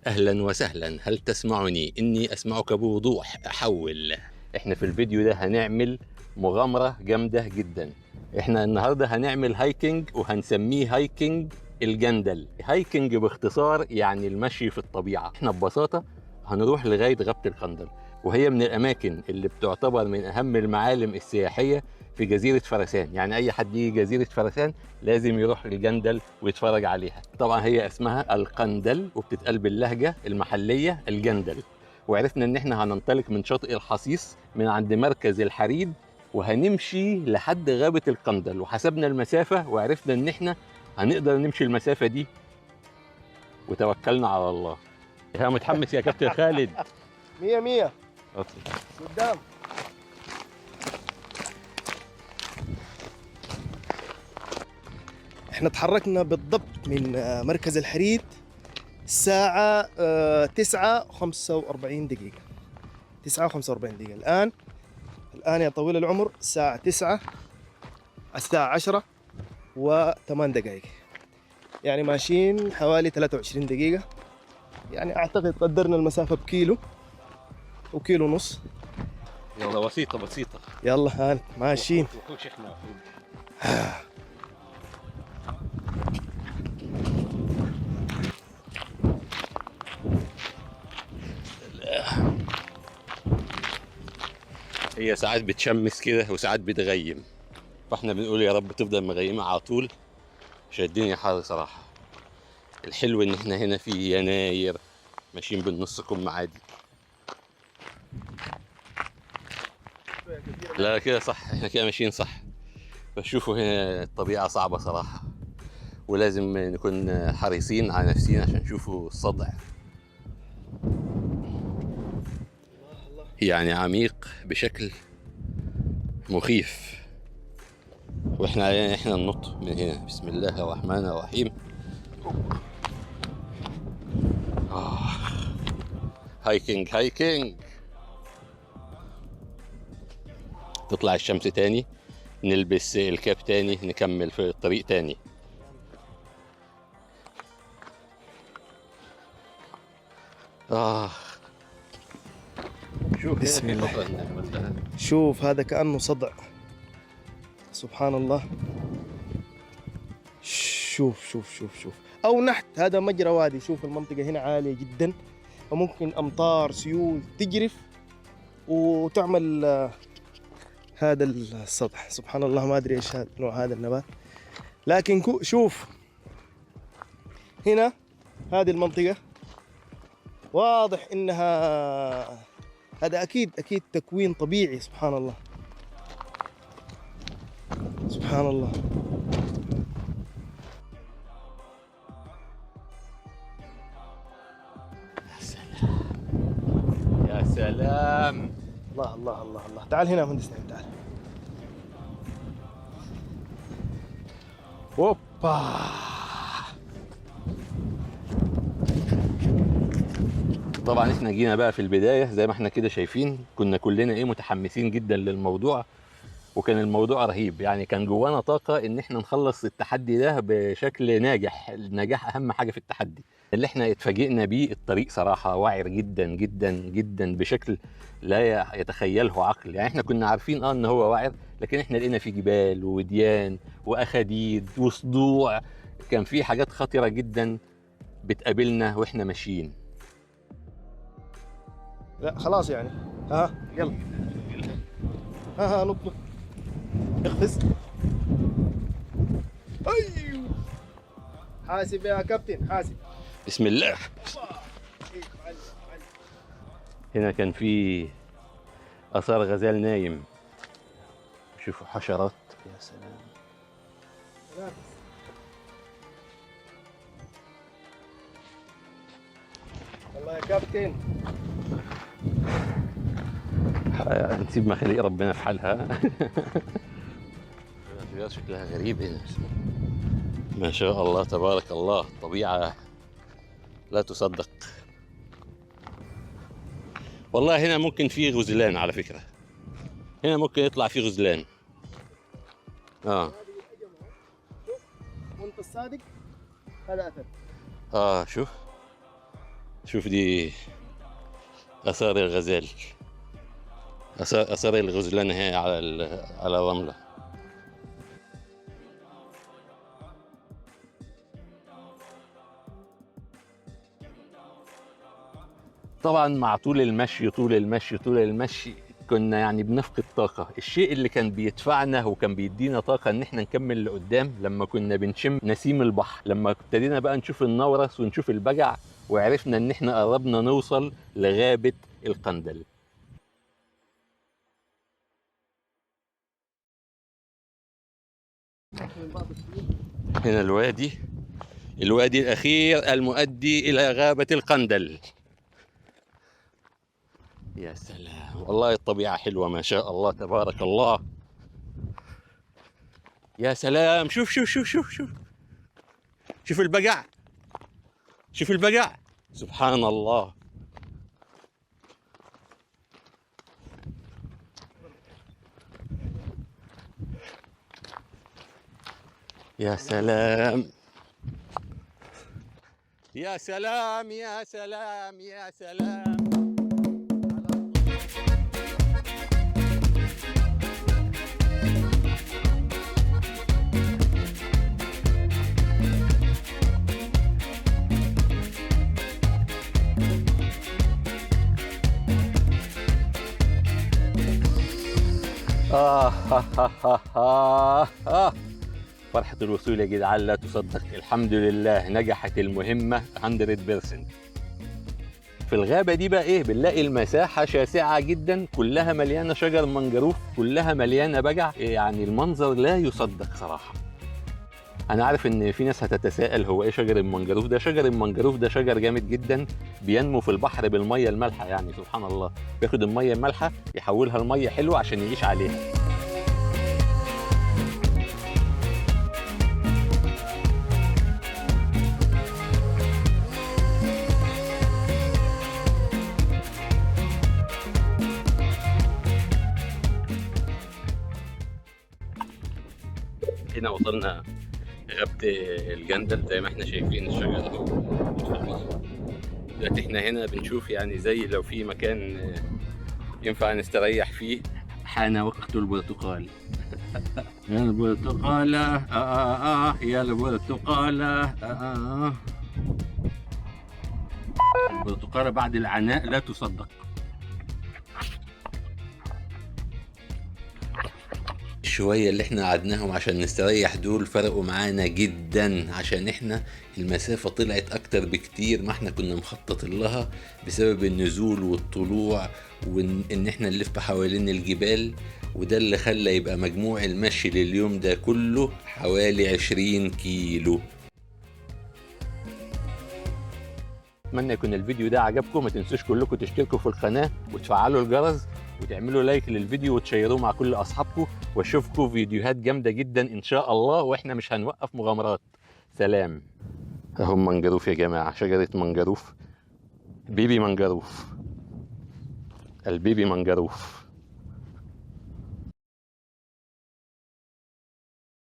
أهلا وسهلا، هل تسمعني؟ إني أسمعك بوضوح. أحول. إحنا في الفيديو ده هنعمل مغامرة جامدة جدا. إحنا النهاردة هنعمل هايكنج وهنسميه هايكنج الجندل. هايكنج باختصار يعني المشي في الطبيعة. إحنا ببساطة هنروح لغاية غابة القندل، وهي من الأماكن اللي بتعتبر من أهم المعالم السياحية في جزيرة فرسان. يعني أي حد يجي جزيرة فرسان لازم يروح الجندل ويتفرج عليها. طبعا هي اسمها القندل وبتتقال باللهجة المحلية الجندل. وعرفنا ان احنا هننطلق من شاطئ الحصيص من عند مركز الحريد، وهنمشي لحد غابة القندل، وحسبنا المسافة وعرفنا ان احنا هنقدر نمشي المسافة دي، وتوكلنا على الله. ها، متحمس يا كابتن خالد؟ مية مية. أوكي. قدام. احنا تحركنا بالضبط من مركز الحريد الساعة 9:45 دقيقة. 9:45 دقيقة الآن يا طويل العمر الساعة 9، الساعة 10:08. يعني ماشيين حوالي 23 دقيقة. يعني أعتقد قدرنا المسافة بكيلو وكيلو ونص. يلا، بسيطة بسيطة. يلا هان ماشيين. وحوش احنا. هي ساعات بتشمس كده وساعات بتغيم، فاحنا بنقول يا رب تفضل مغيمة على طول عشان الدنيا حر صراحة. الحلو ان احنا هنا في يناير ماشيين بالنص كم عادي. لا كده صح، احنا كده ماشيين صح. فشوفوا هنا الطبيعة صعبة صراحة، ولازم نكون حريصين على نفسينا عشان نشوفوا الصدع. يعني عميق بشكل مخيف، واحنا علينا احنا ننط من هنا. بسم الله الرحمن الرحيم. هايكنج هايكنج. تطلع الشمس تاني، نلبس الكاب تاني، نكمل في الطريق تاني. شوف هنا بسم في الله. حفرة مثلا. شوف هذا كأنه صدع. سبحان الله. شوف او نحت، هذا مجرى وادي. شوف المنطقة هنا عالية جدا، وممكن امطار سيول تجرف وتعمل هذا السطح. سبحان الله، ما ادري ايش نوع هذا النبات، لكن شوف هنا هذه المنطقة واضح انها هذا اكيد تكوين طبيعي. سبحان الله سبحان الله. يا سلام. الله. تعال هنا يا مهندس نعيم، تعال. اوبا. طبعا احنا جينا بقى في البداية زي ما احنا كده شايفين، كنا كلنا متحمسين جدا للموضوع، وكان الموضوع رهيب. يعني كان جوانا طاقة ان احنا نخلص التحدي ده بشكل ناجح. النجاح اهم حاجة في التحدي. اللي احنا اتفاجئنا بيه الطريق صراحة وعر جدا جدا جدا بشكل لا يتخيله عقل. يعني احنا كنا عارفين ان هو وعر، لكن احنا لقينا فيه جبال ووديان واخاديد وصدوع. كان في حاجات خطرة جدا بتقابلنا واحنا ماشيين. لا خلاص يعني. ها يلا. ها نط. اقفز. ايوه. حاسب يا كابتن، حاسب. بسم الله. هنا كان في اثار غزال نايم. شوفوا حشرات. يا سلام. والله يا كابتن. نسيب مخاليق ربنا في حالها. شكلها غريب هنا. ما شاء الله تبارك الله، الطبيعة لا تصدق. والله هنا ممكن في غزلان على فكرة، هنا ممكن يطلع في غزلان. شوف وانت الصادق هذا اثر. شوف شوف دي آثار الغزال، آثار الغزلان هي على الرملة. طبعا مع طول المشي كنا يعني بنفقد طاقة. الشيء اللي كان بيدفعنا وكان بيدينا طاقة ان احنا نكمل لقدام لما كنا بنشم نسيم البحر، لما ابتدينا بقى نشوف النورس ونشوف البجع، وعرفنا ان احنا قربنا نوصل لغابة القندل. هنا الوادي الأخير المؤدي إلى غابة القندل. يا سلام، والله الطبيعة حلوة ما شاء الله تبارك الله. يا سلام، شوف شوف شوف شوف شوف شوف البقع، شوف البقع، سبحان الله. يا سلام يا سلام يا سلام يا سلام. فرحة الوصول يا جدعان لا تصدق. الحمد لله نجحت المهمة 100%. في الغابة دي بقى ايه، بنلاقي المساحة شاسعة جدا، كلها مليانة شجر منجروف، كلها مليانة بجع. يعني المنظر لا يصدق صراحة. انا عارف ان في ناس هتتساءل هو ايه شجر المنجروف ده. شجر المنجروف ده شجر جامد جدا، بينمو في البحر بالمية المالحة. يعني سبحان الله، بياخد المية المالحة يحولها لمية حلوة عشان يعيش عليها. هنا وصلنا غابة الجندل زي ما احنا شايفين الشجر اهو. دلوقتي احنا هنا بنشوف يعني زي لو في مكان ينفع نستريح فيه. حان وقت البرتقال. يا البرتقالة يا البرتقالة البرتقالة بعد العناء لا تصدق. شوية اللي احنا قعدناهم عشان نستريح دول فرقوا معانا جدا، عشان احنا المسافة طلعت اكتر بكتير ما احنا كنا مخططين لها بسبب النزول والطلوع وان احنا نلف حوالين الجبال. وده اللي خلى يبقى مجموع المشي لليوم ده كله حوالي 20 كيلو. اتمنى يكون الفيديو ده عجبكم. ما تنسوش كلكم تشتركوا في القناة وتفعلوا الجرس وتعملوا لايك للفيديو وتشيروه مع كل اصحابكم، واشوفكم فيديوهات جامدة جدا ان شاء الله، واحنا مش هنوقف مغامرات. سلام. اهو منجروف يا جماعة، شجرة منجروف، بيبي منجروف، البيبي منجروف.